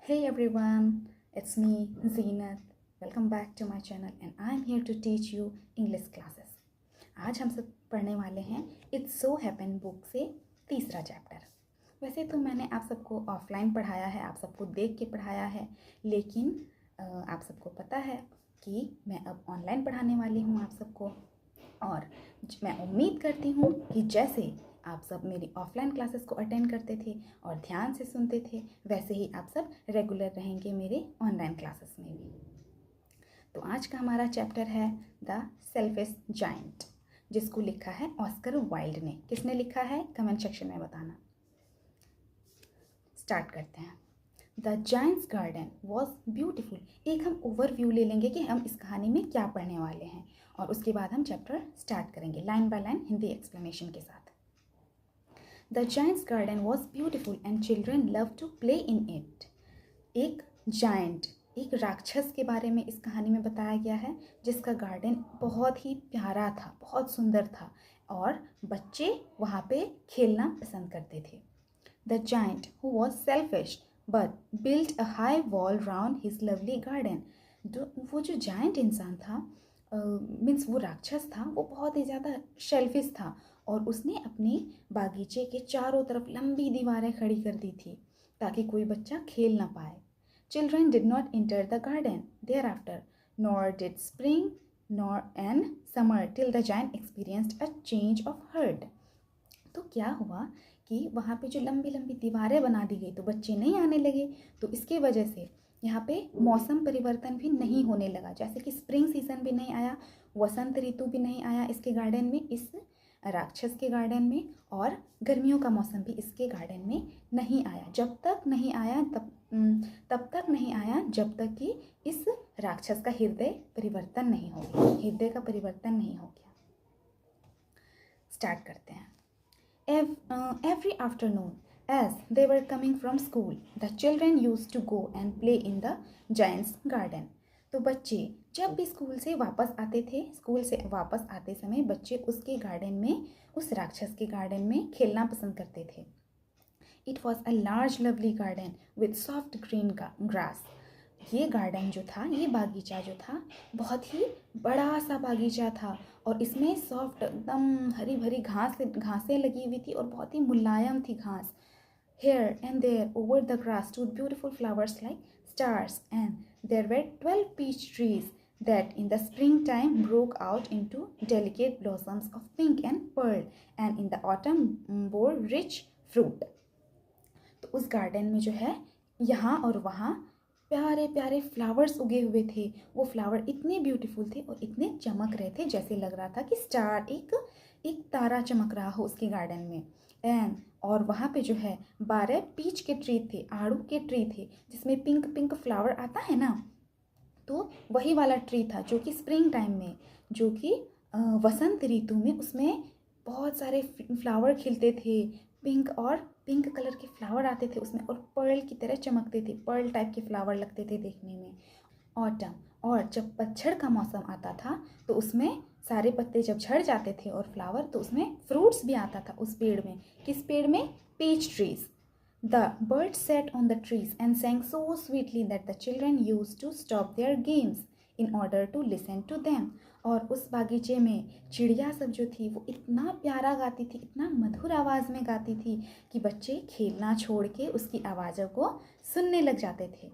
Hey everyone, it's me Zeenat. Welcome back to my channel and I'm here to teach you English classes. आज हम सब पढ़ने वाले हैं इट्स सो हैपन बुक से तीसरा चैप्टर। वैसे तो मैंने आप सबको ऑफलाइन पढ़ाया है, आप सबको देख के पढ़ाया है, लेकिन आप सबको पता है कि मैं अब ऑनलाइन पढ़ाने वाली हूँ आप सबको। और मैं उम्मीद करती हूँ कि जैसे आप सब मेरी ऑफलाइन क्लासेस को अटेंड करते थे और ध्यान से सुनते थे, वैसे ही आप सब रेगुलर रहेंगे मेरे ऑनलाइन क्लासेस में भी। तो आज का हमारा चैप्टर है द सेल्फिश जायंट, जिसको लिखा है ऑस्कर वाइल्ड ने। किसने लिखा है कमेंट सेक्शन में बताना। स्टार्ट करते हैं। The giant's garden was beautiful. एक हम ओवरव्यू ले लेंगे कि हम इस कहानी में क्या पढ़ने वाले हैं और उसके बाद हम चैप्टर स्टार्ट करेंगे line by line Hindi explanation के साथ। The giant's garden was beautiful and children love to play in it. एक जायंट, एक राक्षस के बारे में इस कहानी में बताया गया है, जिसका गार्डन बहुत ही प्यारा था, बहुत सुंदर था और बच्चे वहाँ पे खेलना पसंद करते थे। The giant who was selfish but built a high wall round his lovely garden. वो जो जायंट इंसान था, मीन्स वो राक्षस था, वो बहुत ही ज़्यादा शेल्फिश था और उसने अपने बागीचे के चारों तरफ लंबी दीवारें खड़ी कर दी थी ताकि कोई बच्चा खेल ना पाए। Children did not enter the garden there after, nor did spring nor and summer till the giant experienced a change of heart. तो क्या हुआ कि वहाँ पे जो लंबी लंबी दीवारें बना दी गई तो बच्चे नहीं आने लगे, तो इसके वजह से यहाँ पे मौसम परिवर्तन भी नहीं होने लगा। जैसे कि स्प्रिंग सीजन भी नहीं आया, वसंत ऋतु भी नहीं आया इसके गार्डन में, इस राक्षस के गार्डन में, और गर्मियों का मौसम भी इसके गार्डन में नहीं आया। जब तक नहीं आया तब तक नहीं आया जब तक कि इस राक्षस का हृदय परिवर्तन नहीं हो गया, हृदय का परिवर्तन नहीं हो गया। स्टार्ट करते हैं। Every afternoon, as they were coming from school, the children used to go and play in the giant's garden. तो बच्चे जब भी स्कूल से वापस आते थे, स्कूल से वापस आते समय बच्चे उसके गार्डन में, उस राक्षस के गार्डन में खेलना पसंद करते थे। It was a large lovely garden with soft green grass. ये गार्डन जो था, ये बागीचा जो था, बहुत ही बड़ा सा बागीचा था और इसमें सॉफ्ट एकदम हरी भरी घासें लगी हुई थी और बहुत ही मुलायम थी घास। Here and there over the grass stood beautiful flowers like stars, and there were 12 peach trees that in the springtime broke out into delicate blossoms of pink and pearl, and in the autumn bore rich fruit. तो उस garden में जो है यहाँ और वहाँ प्यारे प्यारे फ्लावर्स उगे हुए थे। वो फ्लावर इतने ब्यूटीफुल थे और इतने चमक रहे थे जैसे लग रहा था कि स्टार, एक तारा चमक रहा हो उसके गार्डन में। एंड और वहाँ पे जो है 12 पीच के ट्री थे, आड़ू के ट्री थे, जिसमें पिंक पिंक फ्लावर आता है ना, तो वही वाला ट्री था जो कि स्प्रिंग टाइम में, जो कि वसंत ऋतु में उसमें बहुत सारे फ्लावर खिलते थे, पिंक कलर के फ्लावर आते थे उसमें और पर्ल की तरह चमकते थे, पर्ल टाइप के फ्लावर लगते थे देखने में। ऑटम, और जब पतझड़ का मौसम आता था तो उसमें सारे पत्ते जब झड़ जाते थे और फ्लावर, तो उसमें फ्रूट्स भी आता था उस पेड़ में। किस पेड़ में? Peach trees. The birds sat on the trees and sang so sweetly that the children used to stop their games in order to listen to them. और उस बागीचे में चिड़िया सब जो थी वो इतना प्यारा गाती थी, इतना मधुर आवाज़ में गाती थी कि बच्चे खेलना छोड़ के उसकी आवाज़ों को सुनने लग जाते थे।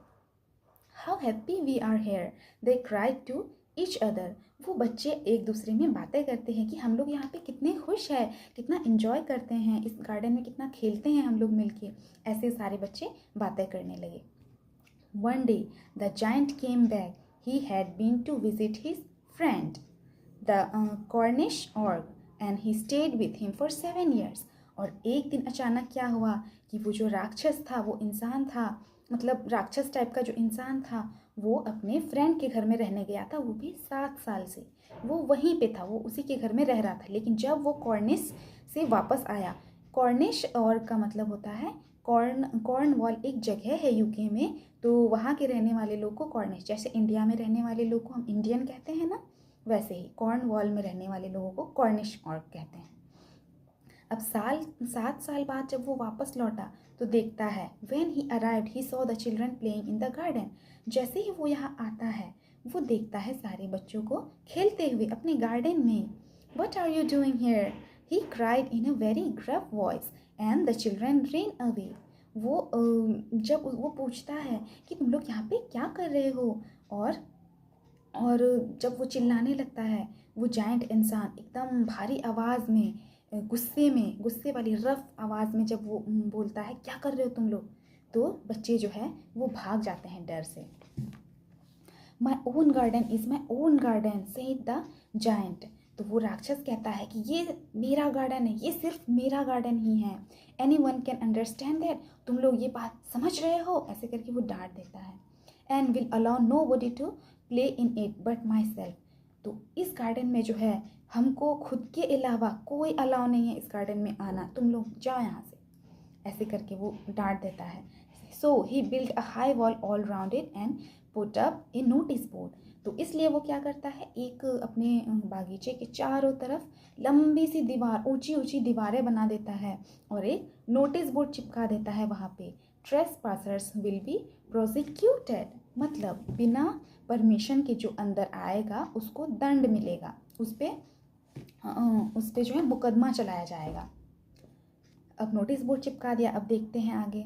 How happy we are here, they cried to each other. वो बच्चे एक दूसरे में बातें करते हैं कि हम लोग यहाँ पे कितने खुश हैं, कितना एंजॉय करते हैं, इस गार्डन में कितना खेलते हैं हम लोग मिलके। ऐसे सारे बच्चे बातें करने लगे। One day the giant came back. He had been to visit his friend, the Cornish orc, and he stayed with him for 7 years. और एक दिन अचानक क्या हुआ कि वो जो राक्षस था, वो इंसान था, मतलब राक्षस टाइप का जो इंसान था, वो अपने फ्रेंड के घर में रहने गया था, वो भी 7 साल से वो वहीं पे था, वो उसी के घर में रह रहा था। लेकिन जब वो कॉर्निश से वापस आया, कॉर्निश और का मतलब होता है कॉर्नवॉल, एक जगह है यूके में, तो वहाँ के रहने वाले लोग को कॉर्निश, जैसे इंडिया में रहने वाले लोग को हम इंडियन कहते हैं ना, वैसे ही कॉर्नवॉल में रहने वाले लोगों को कॉर्निश ऑर्क कहते हैं। अब 7 साल बाद जब वो वापस लौटा तो देखता है when he arrived he saw the children playing in the garden. जैसे ही वो यहाँ आता है वो देखता है सारे बच्चों को खेलते हुए अपने गार्डन में. What are you doing here? He cried in a very gruff voice and the children ran away. वो जब वो पूछता है कि तुम लोग यहाँ पे क्या कर रहे हो, और जब वो चिल्लाने लगता है वो जायंट इंसान एकदम भारी आवाज़ में, गुस्से वाली रफ आवाज़ में जब वो बोलता है क्या कर रहे हो तुम लोग, तो बच्चे जो है वो भाग जाते हैं डर से. My own garden is my own garden said the giant. तो वो राक्षस कहता है कि ये मेरा गार्डन है, ये सिर्फ मेरा गार्डन ही है. Any one can understand that. तुम लोग ये बात समझ रहे हो, ऐसे करके वो डांट देता है. And will allow nobody to play in it but myself. तो इस गार्डन में जो है हमको खुद के अलावा कोई अलाउ नहीं है इस गार्डन में आना, तुम लोग जाओ यहाँ से, ऐसे करके वो डांट देता है. So he build a high wall all round it and put up a notice board. तो इसलिए वो क्या करता है, एक अपने बागीचे के चारों तरफ लंबी सी दीवार, ऊंची ऊंची दीवारें बना देता है और एक नोटिस बोर्ड चिपका देता है वहाँ पे. ट्रेसपासर्स विल बी प्रोसिक्यूटेड. मतलब बिना परमिशन के जो अंदर आएगा उसको दंड मिलेगा, उस पे जो है मुकदमा चलाया जाएगा. अब नोटिस बोर्ड चिपका दिया. अब देखते हैं आगे.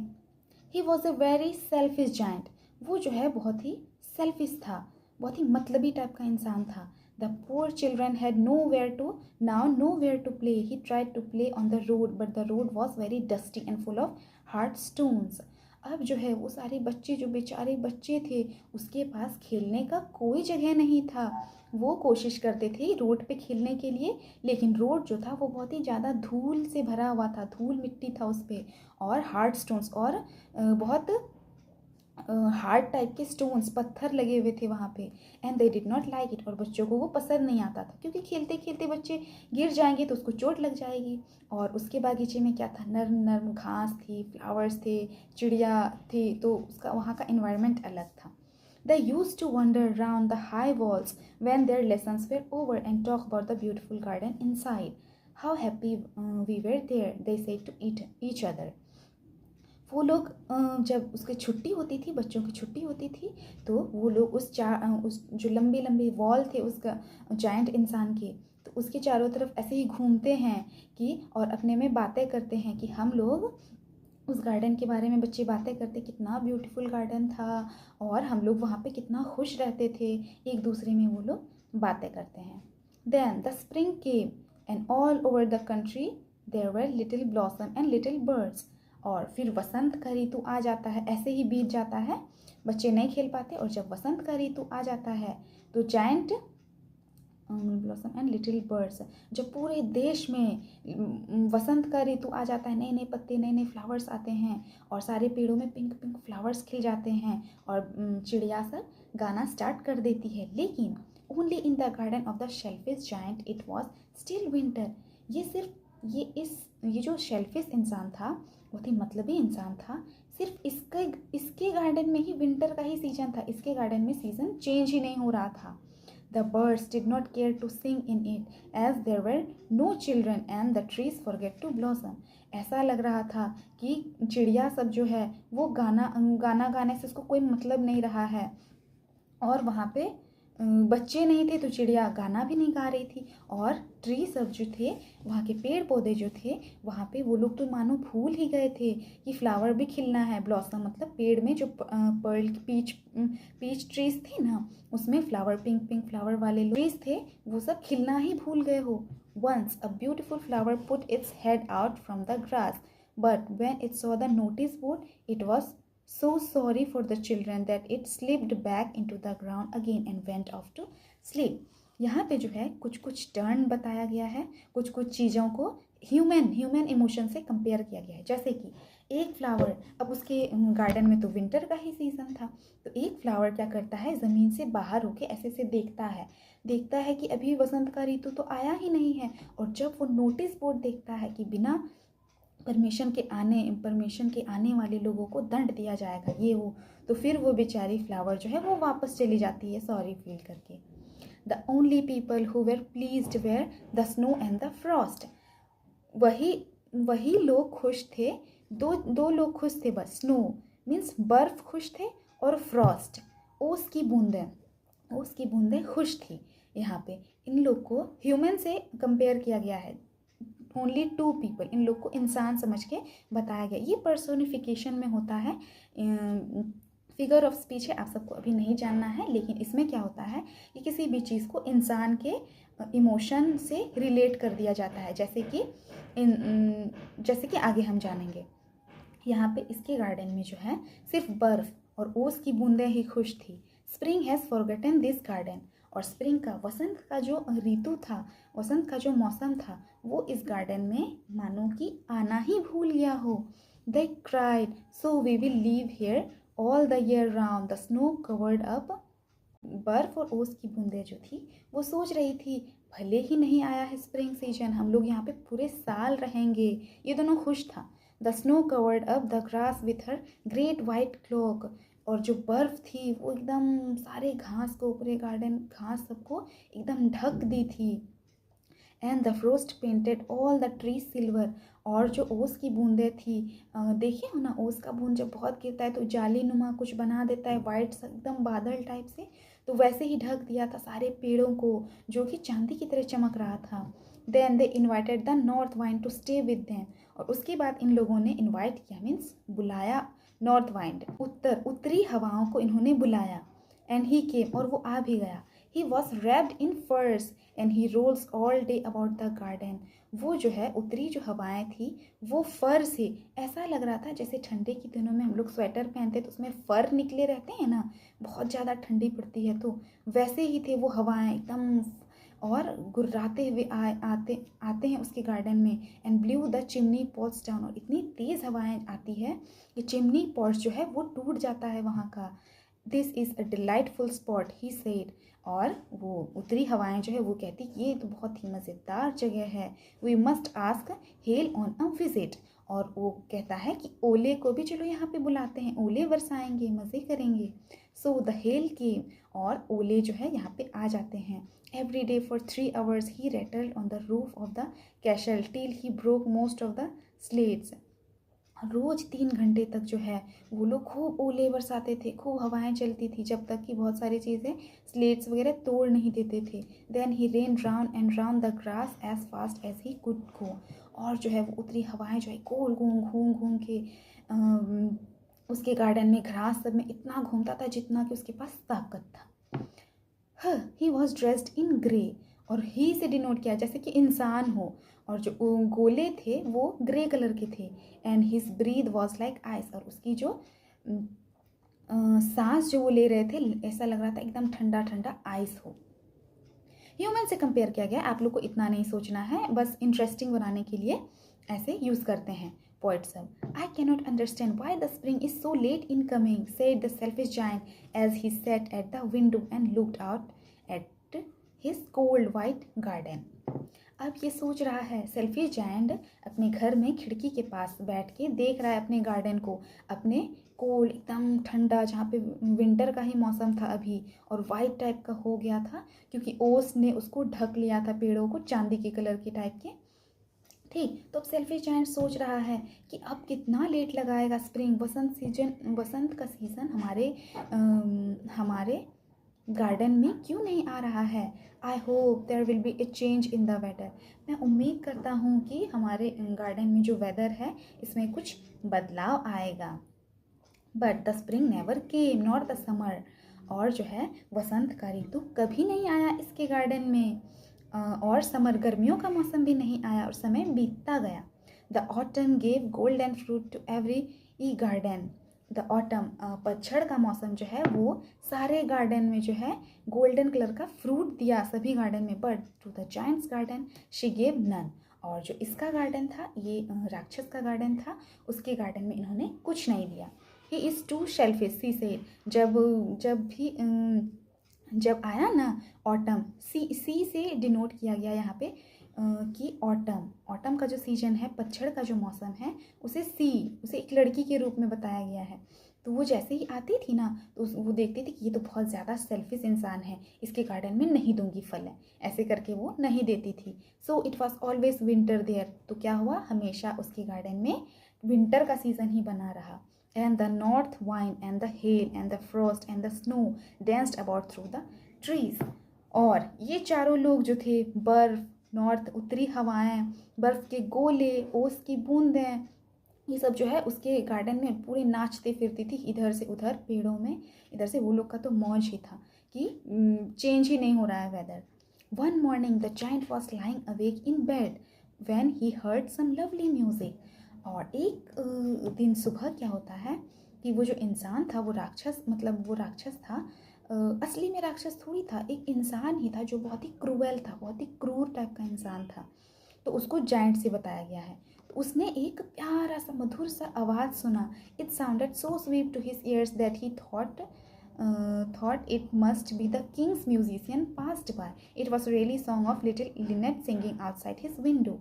He was a very selfish giant. वो जो है बहुत ही सेल्फिश था, बहुत ही मतलबी टाइप का इंसान था. The poor children had nowhere to play. He tried to play on the road but the road was very dusty and full of hard stones. अब जो है वो सारे बच्चे, जो बेचारे बच्चे थे, उसके पास खेलने का कोई जगह नहीं था. वो कोशिश करते थे रोड पे खेलने के लिए, लेकिन रोड जो था वो बहुत ही ज़्यादा धूल से भरा हुआ था, धूल मिट्टी था उस पर, और हार्ड स्टोन्स, और बहुत हार्ड टाइप के स्टोन्स, पत्थर लगे हुए थे वहाँ पे. And they did not like it. और बच्चों को वो पसंद नहीं आता था, क्योंकि खेलते खेलते बच्चे गिर जाएंगे तो उसको चोट लग जाएगी. और उसके बागीचे में क्या था, नर्म नर्म घास थी, फ्लावर्स थे, चिड़िया थी, तो उसका वहाँ का इन्वायरमेंट अलग था. They used to wander round the high walls when their lessons were over and talk about the beautiful garden inside. How happy we were there, they said to each other. वो लोग जब उसकी छुट्टी होती थी, बच्चों की छुट्टी होती थी, तो वो लोग उस जो लंबे लंबे वॉल थे उसका जायंट इंसान के, तो उसके चारों तरफ ऐसे ही घूमते हैं कि, और अपने में बातें करते हैं कि हम लोग उस गार्डन के बारे में बच्चे बातें करते, कितना ब्यूटीफुल गार्डन था और हम लोग वहाँ पे कितना खुश रहते थे, एक दूसरे में वो लोग बातें करते हैं. Then the spring came and all over the country there were little blossom and little birds. और फिर वसंत का ऋतु आ जाता है, ऐसे ही बीत जाता है, बच्चे नहीं खेल पाते. और जब वसंत का ऋतु आ जाता है तो giant blossom and little birds, जब पूरे देश में वसंत का ऋतु आ जाता है, नए नए पत्ते, नए नए फ्लावर्स आते हैं और सारे पेड़ों में पिंक पिंक फ्लावर्स खिल जाते हैं और चिड़िया सब गाना स्टार्ट कर देती है. लेकिन only in the garden of the shellfish giant it was still winter. ये जो शेल्फिश इंसान था, बहुत ही मतलबी इंसान था, सिर्फ इसके गार्डन में ही विंटर का ही सीजन था, इसके गार्डन में सीजन चेंज ही नहीं हो रहा था. The birds did not care to sing in it as there were no children and the trees forget to blossom. ऐसा लग रहा था कि चिड़िया सब जो है वो गाना गाने से उसको कोई मतलब नहीं रहा है, और वहाँ पे बच्चे नहीं थे तो चिड़िया गाना भी नहीं गा रही थी, और ट्री सब जो थे, वहाँ के पेड़ पौधे जो थे, वहाँ पे वो लोग तो मानो भूल ही गए थे कि फ्लावर भी खिलना है. ब्लॉसम मतलब पेड़ में जो पर्ल पीच ट्रीज थी ना, उसमें फ्लावर, पिंक पिंक फ्लावर वाले ट्रीज थे, वो सब खिलना ही भूल गए हो. Once a beautiful flower put its head out from the grass, but when it saw the notice board it was so sorry for the children that it slipped back into the ground again and went off to sleep. यहाँ पे जो है कुछ कुछ turn बताया गया है, कुछ कुछ चीज़ों को ह्यूमन इमोशन से कंपेयर किया गया है. जैसे कि एक फ्लावर, अब उसके गार्डन में तो विंटर का ही सीज़न था, तो एक फ्लावर क्या करता है, ज़मीन से बाहर होके ऐसे से देखता है कि अभी वसंत का ऋतु तो आया ही नहीं है. और जब वो नोटिस बोर्ड देखता है कि बिना परमिशन के आने वाले लोगों को दंड दिया जाएगा, ये वो, तो फिर वो बेचारी फ्लावर जो है वो वापस चली जाती है सॉरी फील करके. The only people who were pleased were the snow and the frost. वही लोग खुश थे दो दो लोग खुश थे बस। स्नो मीन्स बर्फ खुश थे, और फ्रॉस्ट ओस की बूंदें खुश थी। यहाँ पे इन लोग को ह्यूमन से कंपेयर किया गया है, ओनली टू पीपल, इन लोग को इंसान समझ के बताया गया। ये पर्सोनिफिकेशन में होता है, फिगर ऑफ स्पीच है, आप सबको अभी नहीं जानना है, लेकिन इसमें क्या होता है कि किसी भी चीज़ को इंसान के इमोशन से रिलेट कर दिया जाता है, जैसे कि आगे हम जानेंगे। यहाँ पे इसके गार्डन में जो है सिर्फ बर्फ और ओस की बूंदें ही खुश थी। Spring has forgotten this garden, और स्प्रिंग का, वसंत का जो ऋतु था, वसंत का जो मौसम था, वो इस गार्डन में मानो कि आना ही भूल गया हो। They cried, so we will leave here all the year round, the snow covered up. बर्फ और ओस की बूंदें जो थी वो सोच रही थी, भले ही नहीं आया है स्प्रिंग सीजन, हम लोग यहाँ पे पूरे साल रहेंगे। ये दोनों खुश था। The snow covered up the grass with her great white cloak, और जो बर्फ़ थी वो एकदम सारे घास को, पूरे गार्डन घास सबको एकदम ढक दी थी। And the frost painted all the tree silver, और जो ओस की बूंदें थी, देखिए हो ना, ओस का बूंद जब बहुत गिरता है तो जाली नुमा कुछ बना देता है, वाइट एकदम बादल टाइप से, तो वैसे ही ढक दिया था सारे पेड़ों को, जो कि चांदी की तरह चमक रहा था। Then they invited the north wind to stay with them, और उसके बाद इन लोगों ने इन्वाइट किया, मीन्स बुलाया, नॉर्थ वाइंड उत्तरी हवाओं को इन्होंने बुलाया। एंड ही केम, और वो आ भी गया। He was wrapped in furs and he rolls all day about the garden. वो जो है उत्तरी जो हवाएं थी वो फर से, ऐसा लग रहा था जैसे ठंडे के दिनों में हम लोग स्वेटर पहनते तो उसमें फर निकले रहते हैं ना, बहुत ज़्यादा ठंडी पड़ती है, तो वैसे ही थे वो हवाएं एकदम, और गुर्राते हुए आते हैं उसके गार्डन में। And blue the chimney pots down, और इतनी तेज़ हवाएं आती है कि चिमनी पॉट्स जो है वो टूट जाता है वहाँ का। This is a delightful spot he said, और वो उत्तरी हवाएं जो है वो कहती कि ये तो बहुत ही मज़ेदार जगह है। We must ask hail on a visit, और वो कहता है कि ओले को भी चलो यहाँ पे बुलाते हैं, ओले बरसाएंगे, मज़े करेंगे। सो द हेल केम, और ओले जो है यहाँ पे आ जाते हैं। Every day for 3 hours he rattled on the roof of the castle till he broke most of the slates. रोज़ 3 घंटे तक जो है वो लोग खूब ओले बरसाते थे, खूब हवाएं चलती थी, जब तक कि बहुत सारी चीज़ें, स्लेट्स वगैरह तोड़ नहीं देते थे। Then he ran round and round the grass as fast as he could go, और जो है वो उत्तरी हवाएं जो है गोल घूम घूम के उसके गार्डन में घास सब में इतना घूमता था जितना कि उसके पास ताकत था। He was dressed in grey, और ही से डिनोट किया जैसे कि इंसान हो, और जो गोले थे वो ग्रे कलर के थे। And his breath was like ice, और उसकी जो सांस जो वो ले रहे थे ऐसा लग रहा था एकदम ठंडा ठंडा आइस हो। ह्यूमन से कंपेयर किया गया, आप लोग को इतना नहीं सोचना है, बस इंटरेस्टिंग बनाने के लिए ऐसे यूज़ करते हैं पोइट सब। I cannot understand why the spring is so late in coming, said the selfish giant as he sat at the window and looked out at his cold white garden. अब ये सोच रहा है selfish giant अपने घर में खिड़की के पास बैठ के देख रहा है अपने गार्डन को, अपने कोल्ड एकदम ठंडा, जहाँ पे विंटर का ही मौसम था अभी, और वाइट टाइप का हो गया था क्योंकि ओस ने उसको ढक लिया था पेड़ों को, चांदी के कलर के टाइप के। ठीक, तो अब सेल्फिश जायंट सोच रहा है कि अब कितना लेट लगाएगा स्प्रिंग, वसंत का सीज़न हमारे गार्डन में क्यों नहीं आ रहा है। I hope there will be a change in the weather, मैं उम्मीद करता हूँ कि हमारे गार्डन में जो वेदर है इसमें कुछ बदलाव आएगा। But the spring never came not the summer, और जो है वसंत का ऋतु कभी नहीं आया इसके गार्डन में, और समर गर्मियों का मौसम भी नहीं आया, और समय बीतता गया। The autumn gave golden fruit to every garden, the autumn पतझड़ का मौसम जो है वो सारे गार्डन में जो है गोल्डन कलर का फ्रूट दिया सभी गार्डन में, but to the giant's garden she gave none, और जो इसका गार्डन था, ये राक्षस का गार्डन था, उसके गार्डन में इन्होंने कुछ नहीं दिया। ही इज़ टू शेल्फिश, सी से, जब आया ना ऑटम, सी से डिनोट किया गया यहाँ पे कि ऑटम का जो सीजन है, पतझड़ का जो मौसम है, उसे एक लड़की के रूप में बताया गया है। तो वो जैसे ही आती थी ना तो वो देखती थी कि ये तो बहुत ज़्यादा सेल्फिश इंसान है, इसके गार्डन में नहीं दूंगी फल, है ऐसे करके वो नहीं देती थी। So it was always winter there, तो क्या हुआ, हमेशा उसके गार्डन में विंटर का सीज़न ही बना रहा। And the north wind and the hell and the Frost and the snow densed about through the trees. और ये चारों लोग जो थे, बर्फ़, नॉर्थ उत्तरी हवाएं, बर्फ़ के गोले, ओस की बूंदें, ये सब जो है उसके गार्डन में पूरी नाचती फिरती थी इधर से उधर पेड़ों में। इधर से वो लोग का तो मौज ही था कि चेंज ही नहीं हो रहा है weather. One morning the giant was lying awake in bed when he heard some lovely music. और एक दिन सुबह क्या होता है कि वो जो इंसान था वो राक्षस, मतलब वो राक्षस था, असली में राक्षस थोड़ी था, एक इंसान ही था जो बहुत ही क्रूएल था, बहुत ही क्रूर टाइप का इंसान था। तो उसको जाइंट से बताया गया है। तो उसने एक प्यारा सा मधुर सा आवाज़ सुना। It sounded so sweet to his ears that he thought it must be the king's musician passed by. It was really song of little Lynette singing outside his window.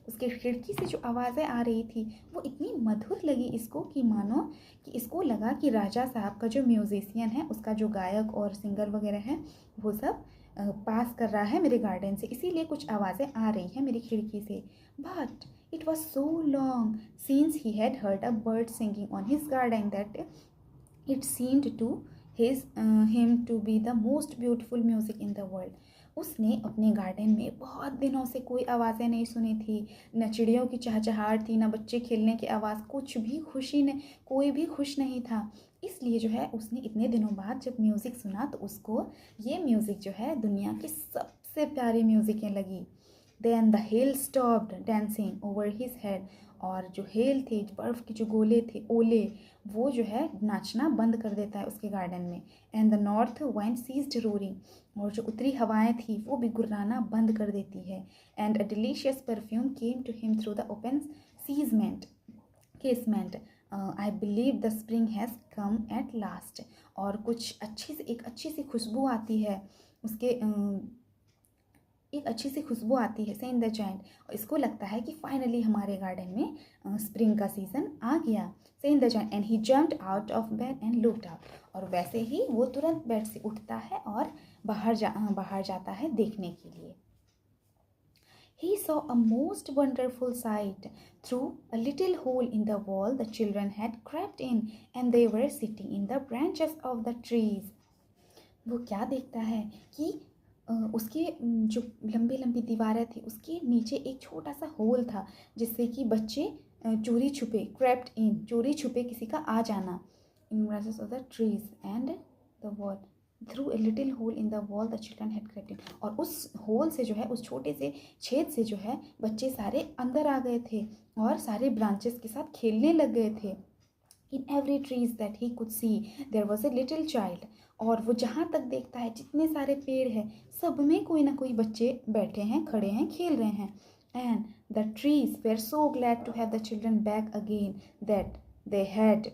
उसके खिड़की से जो आवाज़ें आ रही थी वो इतनी मधुर लगी इसको कि मानो कि इसको लगा कि राजा साहब का जो म्यूजिशियन है, उसका जो गायक और सिंगर वगैरह है, वो सब पास कर रहा है मेरे गार्डन से, इसीलिए कुछ आवाज़ें आ रही हैं मेरी खिड़की से। But it was so long since he had heard a bird singing on his garden that it seemed to him to be the most beautiful music in the world. उसने अपने गार्डन में बहुत दिनों से कोई आवाज़ें नहीं सुनी थी, न चिड़ियों की चहचहाट थी, न बच्चे खेलने की आवाज़, कुछ भी खुशी ने, कोई भी खुश नहीं था। इसलिए जो है उसने इतने दिनों बाद जब म्यूज़िक सुना तो उसको ये म्यूज़िक जो है दुनिया की सबसे प्यारी म्यूज़िकें लगी। Then the hail stopped dancing over his head. और जो हेल थे, बर्फ़ के जो गोले थे, ओले, वो जो है नाचना बंद कर देता है उसके गार्डन में। And the north wind ceased roaring. और जो उत्तरी हवाएं थी वो भी गुर्राना बंद कर देती है। And a delicious perfume came to him through the open casement casement. I believe the spring has come at last. और कुछ एक अच्छी सी खुशबू आती है उसके, एक अच्छी सी खुशबू आती है, सेइंग द जायंट। और इसको लगता है कि फाइनली हमारे गार्डन में स्प्रिंग का सीज़न आ गया, saying the giant. And he jumped out of bed and looked out. और वैसे ही वो तुरंत बेड से उठता है और बाहर जाता है देखने के लिए। He saw a most wonderful sight. Through a little hole in the wall, the children had crept in, and they were sitting in the branches of the trees. वो क्या देखता है कि उसके जो लंबी लंबी दीवारें थी उसके नीचे एक छोटा सा होल था जिससे कि बच्चे चोरी छुपे, क्रेप्ट इन, चोरी छुपे किसी का आ जाना, in branches of the trees and the wall. Through a little hole in the wall the children had crept in. और उस होल से जो है, उस छोटे से छेद से जो है बच्चे सारे अंदर आ गए थे और सारे ब्रांचेस के साथ खेलने लग गए थे। In every trees that he could see there was a little child. और वो जहाँ तक देखता है जितने सारे पेड़ हैं सब में कोई ना कोई बच्चे बैठे हैं, खड़े हैं, खेल रहे हैं। And the trees were so glad to have the children back again that they had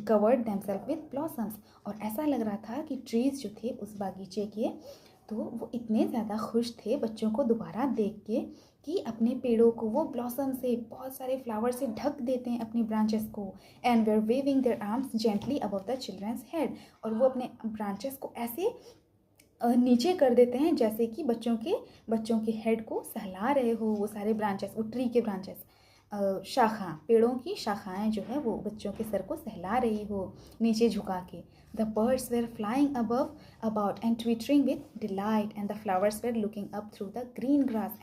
covered themselves with blossoms. और ऐसा लग रहा था कि ट्रीज जो थे उस बागीचे के, तो वो इतने ज़्यादा खुश थे बच्चों को दोबारा देख के कि अपने पेड़ों को वो ब्लॉसम से, बहुत सारे फ्लावर से ढक देते हैं अपनी ब्रांचेस को। And were waving their arms gently above the children's head. और वो अपने ब्रांचेस को ऐसे नीचे कर देते हैं जैसे कि बच्चों के हेड को सहला रहे हो वो सारे ब्रांचेस, वो ट्री के ब्रांचेस, शाखा, पेड़ों की शाखाएं जो है वो बच्चों के सर को सहला रही हो नीचे झुका के। The birds were flying above about and twittering with delight and the flowers were looking up through the green grass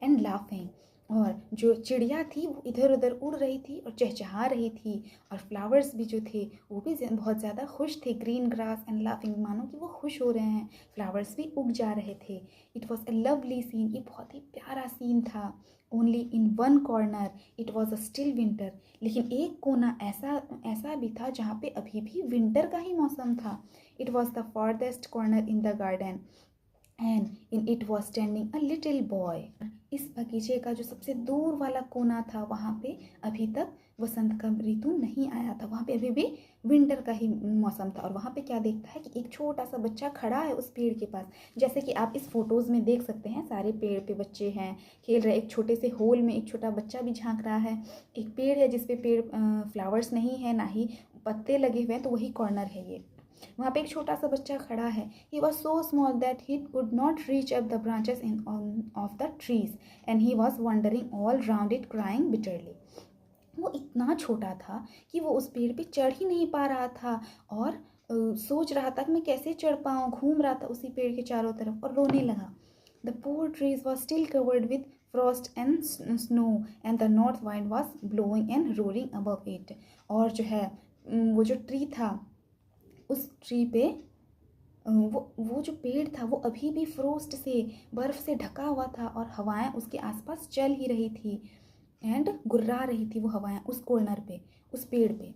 and laughing. और जो चिड़िया थी वो इधर उधर उड़ रही थी और चहचहा रही थी। और फ्लावर्स भी जो थे वो भी बहुत ज़्यादा खुश थे, ग्रीन ग्रास एंड लाफिंग, मानो कि वो खुश हो रहे हैं, फ्लावर्स भी उग जा रहे थे। It was a lovely scene, ये बहुत ही प्यारा सीन था। Only in one corner it was a still winter. लेकिन एक कोना ऐसा भी था जहाँ पे अभी भी विंटर का ही मौसम था। It was the farthest corner in the garden and in it was standing a little boy. इस बगीचे का जो सबसे दूर वाला कोना था वहाँ पे अभी तक वसंत का ऋतु नहीं आया था, वहाँ पे अभी भी विंटर का ही मौसम था। और वहाँ पे क्या देखता है कि एक छोटा सा बच्चा खड़ा है उस पेड़ के पास, जैसे कि आप इस फोटोज़ में देख सकते हैं, सारे पेड़ पे बच्चे हैं, खेल रहे। एक छोटे से होल में एक छोटा बच्चा भी झांक रहा है। एक पेड़ है जिसपे फ्लावर्स नहीं है, ना ही पत्ते लगे हुए हैं, तो वही कॉर्नर है ये। वहाँ पे एक छोटा सा बच्चा खड़ा है। He was so small that he could not reach up the branches of the trees and he was wandering all round it crying bitterly. वो इतना छोटा था कि वो उस पेड़ पे चढ़ ही नहीं पा रहा था और सोच रहा था कि मैं कैसे चढ़ पाऊँ, घूम रहा था उसी पेड़ के चारों तरफ और रोने लगा। The poor trees were still covered with frost and snow and the north wind was blowing and roaring above it। और जो है वो जो ट्री था, उस ट्री पे वो जो पेड़ था वो अभी भी फ्रोस्ट से, बर्फ़ से ढका हुआ था और हवाएं उसके आसपास चल ही रही थी एंड गुर्रा रही थी वो हवाएं उस कॉर्नर पे, उस पेड़ पे।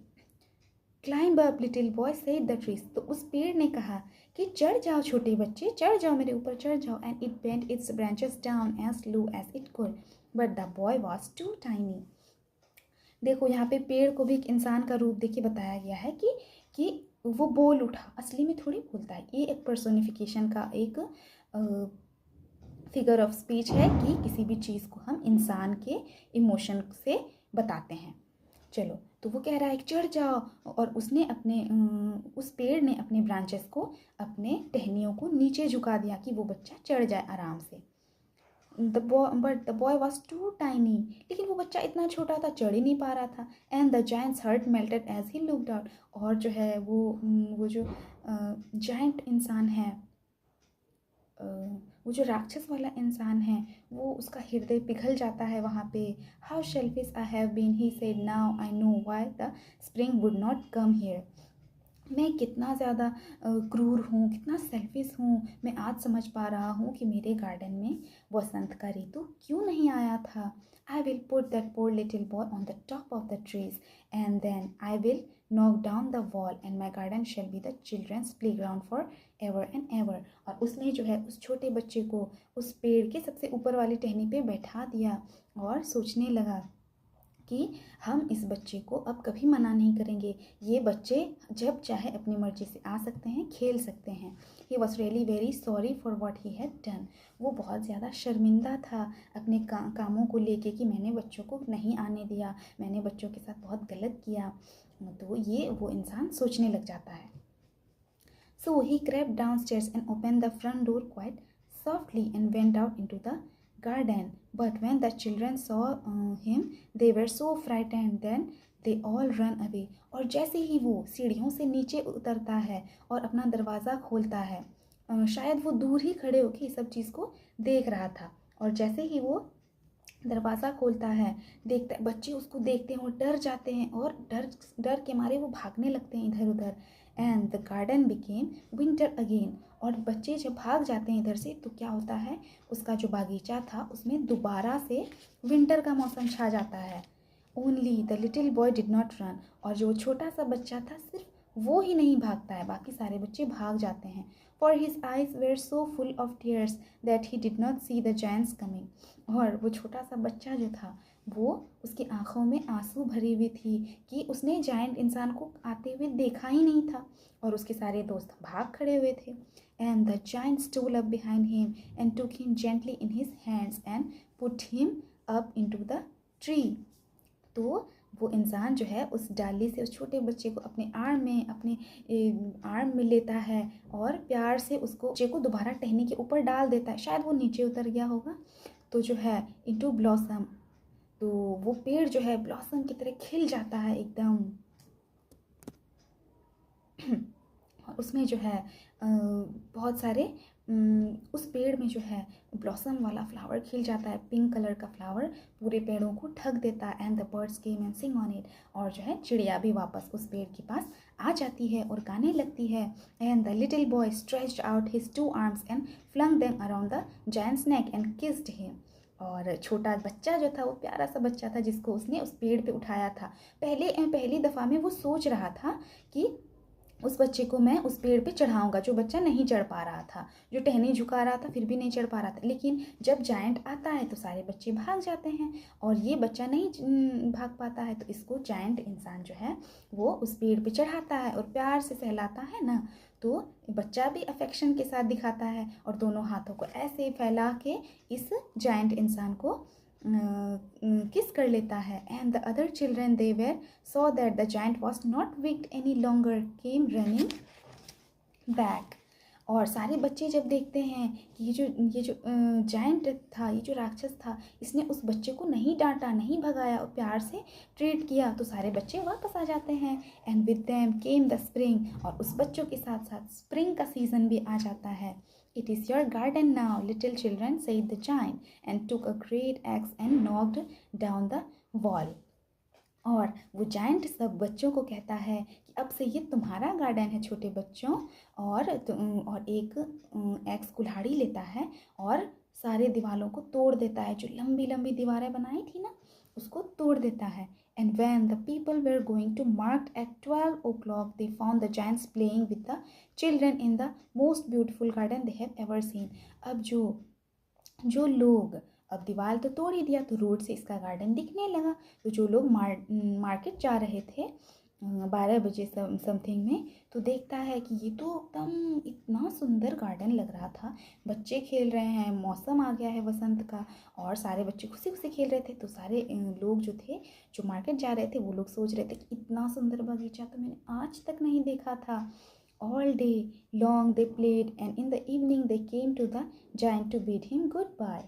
Climb up little boy said the trees. तो उस पेड़ ने कहा कि चढ़ जाओ छोटे बच्चे, चढ़ जाओ, मेरे ऊपर चढ़ जाओ। And it bent its branches down as slow as it could but the boy was too tiny. देखो यहाँ पे पेड़ को भी एक इंसान का रूप देखिए बताया गया है कि वो बोल उठा, असली में थोड़ी बोलता है। ये एक पर्सोनिफिकेशन का एक फिगर ऑफ स्पीच है कि किसी भी चीज़ को हम इंसान के इमोशन से बताते हैं। चलो, तो वो कह रहा है कि चढ़ जाओ, और उसने अपने उस पेड़ ने अपने ब्रांचेस को, अपने टहनियों को नीचे झुका दिया कि वो बच्चा चढ़ जाए आराम से। But the boy was too tiny. लेकिन वो बच्चा इतना छोटा था, चढ़ ही नहीं पा रहा था। And the giant's heart melted as he looked out. और जो है वो जो जायंट इंसान है, वो जो राक्षस वाला इंसान है, वो उसका हृदय पिघल जाता है वहाँ पे। How selfish I have been, he said, now I know why the spring would not come here. मैं कितना ज़्यादा क्रूर हूँ, कितना सेल्फिश हूँ, मैं आज समझ पा रहा हूँ कि मेरे गार्डन में वसंत का ऋतु क्यों नहीं आया था। I will put that poor little boy on the top of the trees and then I will knock down the wall and my garden shall be the children's playground for ever and ever। और उसने जो है उस छोटे बच्चे को उस पेड़ के सबसे ऊपर वाली टहनी पे बैठा दिया और सोचने लगा कि हम इस बच्चे को अब कभी मना नहीं करेंगे। ये बच्चे जब चाहे अपनी मर्जी से आ सकते हैं, खेल सकते हैं। He was really very sorry for what he had done. वो बहुत ज़्यादा शर्मिंदा था अपने कामों को लेके कि मैंने बच्चों को नहीं आने दिया, मैंने बच्चों के साथ बहुत गलत किया। तो ये वो इंसान सोचने लग जाता है। So he crept downstairs and opened the front door quite softly and went out into the garden. But when the children saw him, they were so frightened then they all ran away। और जैसे ही वो सीढ़ियों से नीचे उतरता है और अपना दरवाज़ा खोलता है, शायद वो दूर ही खड़े होकर इस सब चीज़ को देख रहा था, और जैसे ही वो दरवाज़ा खोलता है, देखता है, बच्चे उसको देखते हैं और डर जाते हैं और डर के मारे वो भागने लगते हैं इधर उधर। And the garden became winter again. और बच्चे जब भाग जाते हैं इधर से तो क्या होता है, उसका जो बागीचा था उसमें दोबारा से विंटर का मौसम छा जाता है। Only the little boy did not run. और जो छोटा सा बच्चा था सिर्फ वो ही नहीं भागता है, बाकी सारे बच्चे भाग जाते हैं। For his eyes were so full of tears that he did not see the giants coming. और वो छोटा सा बच्चा जो था, वो उसकी आंखों में आंसू भरी हुई थी कि उसने जायंट इंसान को आते हुए देखा ही नहीं था, और उसके सारे दोस्त भाग खड़े हुए थे। And the giant stool up behind him and took him gently in his hands and put him up into the tree. तो वो इंसान जो है उस डाली से उस छोटे बच्चे को अपने आर्म में लेता है और प्यार से उसको बच्चे को दोबारा टहनी के ऊपर डाल देता है। शायद वो नीचे उतर गया होगा, तो जो है इनटू ब्लॉसम, तो वो पेड़ जो है ब्लॉसम की तरह खिल जाता है एकदम। और उसमें जो है बहुत सारे उस पेड़ में जो है ब्लॉसम वाला फ्लावर खिल जाता है, पिंक कलर का फ्लावर पूरे पेड़ों को ढक देता है। And the birds came and sing on it. और जो है चिड़िया भी वापस उस पेड़ के पास आ जाती है और गाने लगती है। And the little boy stretched out his 2 arms and flung them around the giant's neck and kissed him. और छोटा बच्चा जो था, वो प्यारा सा बच्चा था जिसको उसने उस पेड़ पे उठाया था, पहली दफ़ा में वो सोच रहा था कि उस बच्चे को मैं उस पेड़ पे चढ़ाऊंगा, जो बच्चा नहीं चढ़ पा रहा था, जो टहनी झुका रहा था फिर भी नहीं चढ़ पा रहा था। लेकिन जब जायंट आता है तो सारे बच्चे भाग जाते हैं और ये बच्चा नहीं भाग पाता है, तो इसको जायंट इंसान जो है वो उस पेड़ पे चढ़ाता है और प्यार से सहलाता है ना। तो बच्चा भी अफेक्शन के साथ दिखाता है और दोनों हाथों को ऐसे फैला के इस जायंट इंसान को किस कर लेता है। And the other children they were saw that the giant was not weak any longer came running back. और सारे बच्चे जब देखते हैं कि ये जो जायंट था, ये जो राक्षस था, इसने उस बच्चे को नहीं डांटा, नहीं भगाया और प्यार से ट्रीट किया, तो सारे बच्चे वापस आ जाते हैं। And with them came the spring, और उस बच्चों के साथ साथ स्प्रिंग का सीज़न भी आ जाता है। It is your garden now little children, said the giant and took a great x and knocked down the wall. और वो जायंट सब बच्चों को कहता है कि अब से ये तुम्हारा गार्डन है छोटे बच्चों, और एक एक्स कुल्हाड़ी लेता है और सारे दीवारों को तोड़ देता है, जो लंबी लंबी दीवारें बनाई थी ना उसको तोड़ देता है। And when the people were going to mark at 12 o'clock they found the giants playing with the children in the most beautiful garden they have ever seen. अब जो लोग, अब दीवार तो तोड़ ही दिया तो रोड से इसका गार्डन दिखने लगा, तो जो लोग मार्केट जा रहे थे 12 बजे समथिंग में, तो देखता है कि ये तो एकदम इतना सुंदर गार्डन लग रहा था, बच्चे खेल रहे हैं, मौसम आ गया है वसंत का, और सारे बच्चे खुशी खुशी खेल रहे थे। तो सारे लोग जो थे, जो मार्केट जा रहे थे, वो लोग सोच रहे थे कि इतना सुंदर बगीचा तो मैंने आज तक नहीं देखा था। All day long they played, and in the evening they came to the giant to bid him goodbye.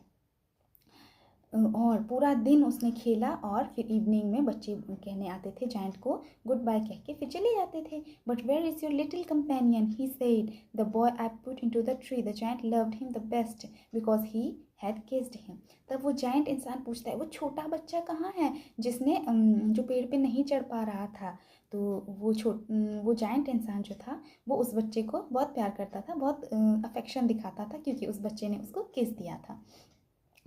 और पूरा दिन उसने खेला, और फिर इवनिंग में बच्चे कहने आते थे जायंट को गुड बाय कह के, फिर चले जाते थे। But where is your little companion, he said, the boy I put into the tree, the giant loved him the best because he had kissed him. तब वो जायंट इंसान पूछता है, वो छोटा बच्चा कहाँ है जिसने जो पेड़ पे नहीं चढ़ पा रहा था। तो वो जायंट इंसान जो था, वो उस बच्चे को बहुत प्यार करता था, बहुत अफेक्शन दिखाता था, क्योंकि उस बच्चे ने उसको किस दिया था।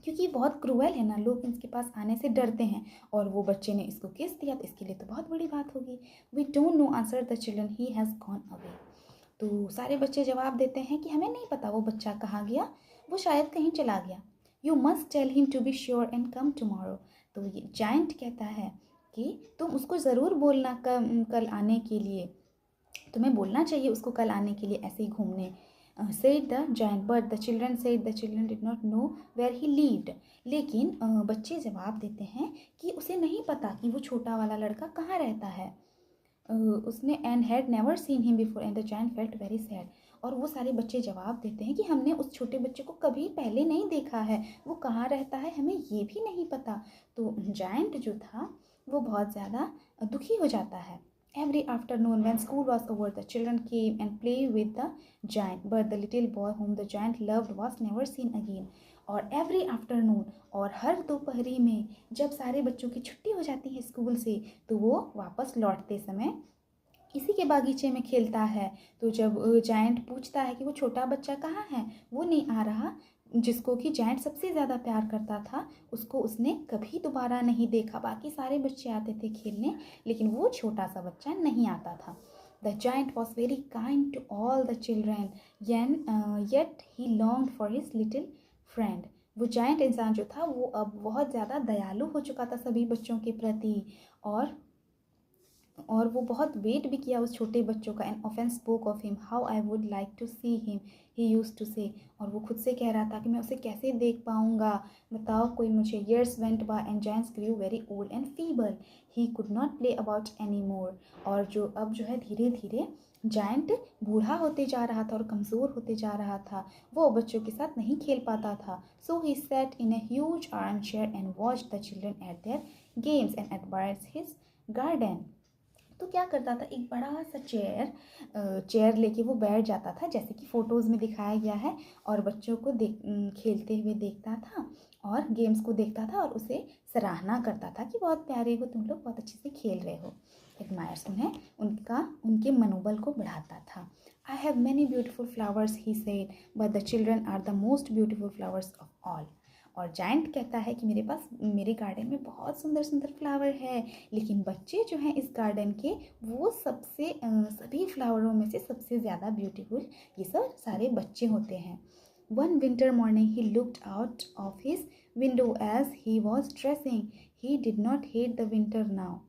क्योंकि बहुत क्रूएल है ना, लोग इसके पास आने से डरते हैं, और वो बच्चे ने इसको किस दिया, तो इसके लिए तो बहुत बड़ी बात होगी। We don't know answer the children, he has gone away. तो सारे बच्चे जवाब देते हैं कि हमें नहीं पता वो बच्चा कहाँ गया, वो शायद कहीं चला गया। You must tell him to be sure and come tomorrow. तो ये जायंट कहता है कि तुम उसको ज़रूर बोलना कल आने के लिए, तुम्हें बोलना चाहिए उसको कल आने के लिए ऐसे ही घूमने। said the giant, but the children said the children did not know where he lived. लेकिन बच्चे जवाब देते हैं कि उसे नहीं पता कि वो छोटा वाला लड़का कहाँ रहता है। उसने and had never seen him before and the giant felt very sad. और वो सारे बच्चे जवाब देते हैं कि हमने उस छोटे बच्चे को कभी पहले नहीं देखा है, वो कहाँ रहता है हमें ये भी नहीं पता। तो जायंट जो था वो बहुत ज़्यादा दुखी हो जाता है। Every afternoon when school was over, the children came and played with the giant, but the little boy whom the giant loved was never seen again. और every afternoon, और हर दोपहरी में जब सारे बच्चों की छुट्टी हो जाती है स्कूल से, तो वो वापस लौटते समय इसी के बागीचे में खेलता है। तो जब जायंट पूछता है कि वो छोटा बच्चा कहाँ है, वो नहीं आ रहा, जिसको कि जायंट सबसे ज़्यादा प्यार करता था, उसको उसने कभी दोबारा नहीं देखा। बाकी सारे बच्चे आते थे खेलने, लेकिन वो छोटा सा बच्चा नहीं आता था। The giant was very kind to all the children, yet he longed for his little friend. वो जायंट इंसान जो था वो अब बहुत ज़्यादा दयालु हो चुका था सभी बच्चों के प्रति, और वो बहुत वेट भी किया उस छोटे बच्चों का। And often spoke of him, how I would like to see him, he used to say. और वो खुद से कह रहा था कि मैं उसे कैसे देख पाऊँगा, बताओ कोई मुझे। Years went by and giants grew very old and feeble, he could not play about any more. और जो अब जो है धीरे धीरे जायंट बूढ़ा होते जा रहा था और कमज़ोर होते जा रहा था, वो बच्चों के साथ नहीं खेल पाता था। So he sat in a huge arm chair and watch the children at their games and admired his garden. तो क्या करता था, एक बड़ा सा चेयर लेके वो बैठ जाता था, जैसे कि फ़ोटोज़ में दिखाया गया है, और बच्चों को खेलते हुए देखता था और गेम्स को देखता था, और उसे सराहना करता था कि बहुत प्यारे हो तुम लोग, बहुत अच्छे से खेल रहे हो। एडमायर्स उनके मनोबल को बढ़ाता था। I have many beautiful flowers, he said, but the children are the most beautiful flowers of all. और जायंट कहता है कि मेरे गार्डन में बहुत सुंदर सुंदर फ्लावर है, लेकिन बच्चे जो हैं इस गार्डन के, वो सभी फ्लावरों में से सबसे ज़्यादा ब्यूटीफुल ये सब सारे बच्चे होते हैं। One winter morning he looked out of his window as he was dressing, he did not hate the winter now.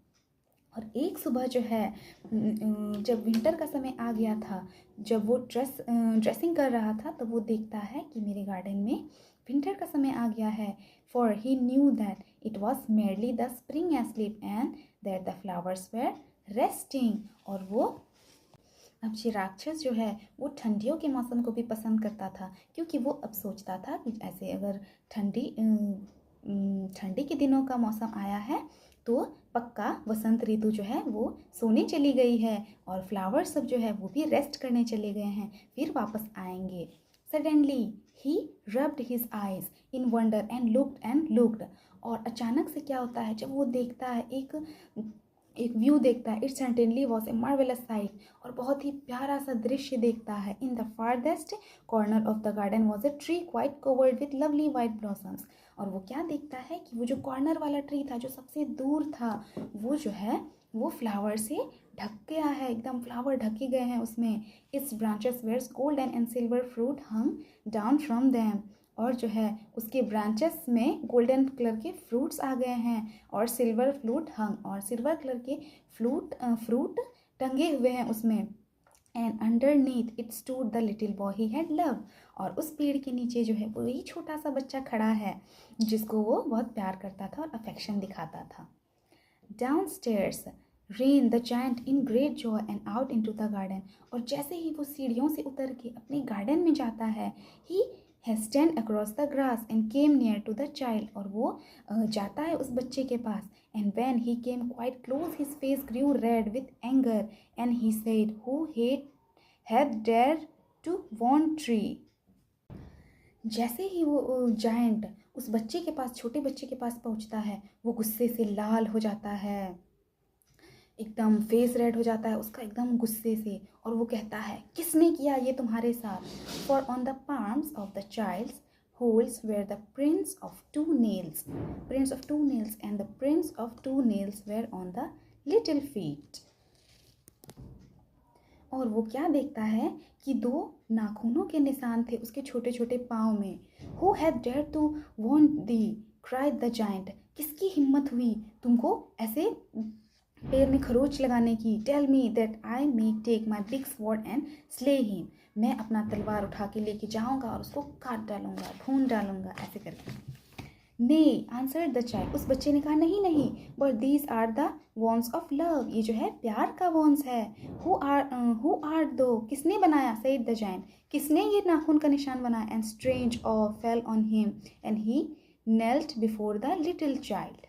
और एक सुबह जो है, जब विंटर का समय आ गया था, जब वो ड्रेसिंग कर रहा था, तब वो देखता है कि मेरे गार्डन में विंटर का समय आ गया है। For he knew that it was merely the spring asleep and that the flowers were resting. और वो अब ये राक्षस जो है वो ठंडियों के मौसम को भी पसंद करता था, क्योंकि वो अब सोचता था कि ऐसे अगर ठंडी के दिनों का मौसम आया है तो पक्का वसंत ऋतु जो है वो सोने चली गई है और फ्लावर्स सब जो है वो भी रेस्ट करने चले गए हैं, फिर वापस आएंगे। Suddenly he rubbed his eyes in wonder and looked. और अचानक से क्या होता है, जब वो देखता है एक व्यू देखता है, it certainly was a marvellous site, और बहुत ही प्यारा सा दृश्य देखता है। In the farthest corner of the garden was a tree quite covered with lovely white blossoms. और वो क्या देखता है कि वो जो कॉर्नर वाला ट्री था जो सबसे दूर था, वो जो है वो फ्लावर से ढक गया है, एकदम फ्लावर ढके गए हैं उसमें। Its branches wears golden and silver fruit hung down from them. और जो है उसके ब्रांचेस में गोल्डन कलर के फ्रूट्स आ गए हैं और सिल्वर फ्लूट हंग, और सिल्वर कलर के फ्रूट टंगे हुए हैं उसमें। And underneath it stood the little boy he had loved. और उस पेड़ के नीचे जो है वही छोटा सा बच्चा खड़ा है जिसको वो बहुत प्यार करता था और अफेक्शन दिखाता था। Downstairs ran the giant in great joy and out into the garden। और जैसे ही वो सीढ़ियों से उतर के अपने गार्डन में जाता है, he hastened across the grass and came near to the child। और वो जाता है उस बच्चे के पास। and when he came quite close his face grew red with anger and he said, who had dared to warn tree। जैसे ही वो giant उस बच्चे के पास, छोटे बच्चे के पास पहुंचता है, वो गुस्से से लाल हो जाता है, एकदम फेस रेड हो जाता है उसका एकदम गुस्से से। और वो कहता है, किसने किया ये तुम्हारे साथ? For on the palms of the child's holds were the prints of two nails and the prints of two nails were on the little feet. और वो क्या देखता है कि 2 नाखूनों के निशान थे उसके छोटे छोटे पाँव में। Who had dare to warn thee, cried the giant. किसकी हिम्मत हुई तुमको ऐसे पैर में खरोच लगाने की? Tell me that I may take my big sword and slay him. मैं अपना तलवार उठा के लेके जाऊंगा और उसको काट डालूंगा, भून डालूंगा, ऐसे करके। ने आंसर्ड द चाइल्ड। उस बच्चे ने कहा, नहीं नहीं, but these are the wounds of love. ये जो है प्यार का वॉन्स है। हु आर दो, किसने बनाया? Said the giant. किसने ये नाखून का निशान बनाया? And strange awe fell on him and he knelt before the little child.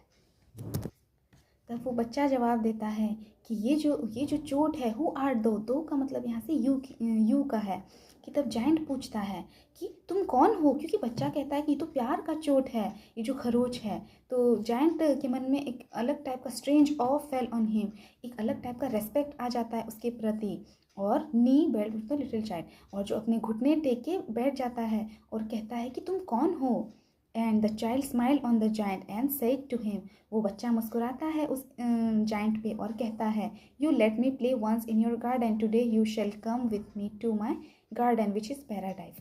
तब वो बच्चा जवाब देता है कि ये जो चोट है, हु आर दो का मतलब यहाँ से यू का है। कि तब जायंट पूछता है कि तुम कौन हो, क्योंकि बच्चा कहता है कि ये तो प्यार का चोट है, ये जो खरोच है। तो जायंट के मन में एक अलग टाइप का strange awe fell on him, एक अलग टाइप का रेस्पेक्ट आ जाता है उसके प्रति। और knelt with the little child, और जो अपने घुटने टेक के बैठ जाता है और कहता है कि तुम कौन हो। And the child smile on the giant and said to him. वो बच्चा मुस्कुराता है उस जायंट पे और कहता है, you let me play once in your garden, today you shall come with me to my garden which is paradise.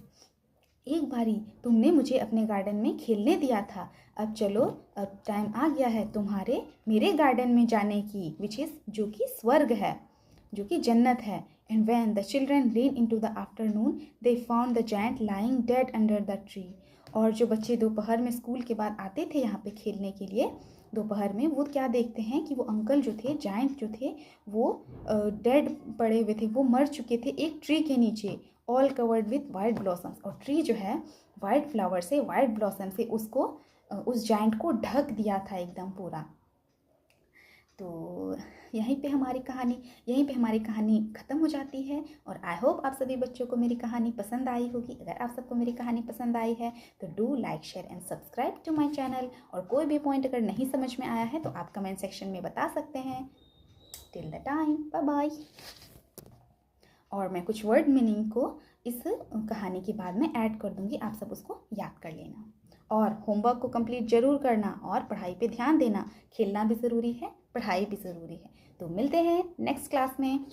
एक बारी तुमने मुझे अपने गार्डन में खेलने दिया था, अब चलो, अब टाइम आ गया है तुम्हारे मेरे गार्डन में जाने की, विच इज़ जो कि स्वर्ग है, जो कि जन्नत है। And when the children ran into the afternoon they found the giant lying dead under the tree। और जो बच्चे दोपहर में स्कूल के बाद आते थे यहाँ पे खेलने के लिए दोपहर में, वो क्या देखते हैं कि वो अंकल जो थे, जायंट जो थे, वो डेड पड़े हुए थे, वो मर चुके थे एक ट्री के नीचे, all covered with white blossoms. और ट्री जो है वाइट फ्लावर से, वाइट ब्लॉसम से उसको उस जायंट को ढक दिया था एकदम पूरा। तो यहीं पे हमारी कहानी ख़त्म हो जाती है। और आई होप आप सभी बच्चों को मेरी कहानी पसंद आई होगी। अगर आप सबको मेरी कहानी पसंद आई है तो do like, share and subscribe to my channel. और कोई भी पॉइंट अगर नहीं समझ में आया है तो आप कमेंट सेक्शन में बता सकते हैं। Till the time, bye bye. और मैं कुछ वर्ड मीनिंग को इस कहानी के बाद में ऐड कर दूँगी, आप सब उसको याद कर लेना। और होमवर्क को कंप्लीट ज़रूर करना और पढ़ाई पे ध्यान देना। खेलना भी ज़रूरी है, पढ़ाई भी ज़रूरी है। तो मिलते हैं नेक्स्ट क्लास में।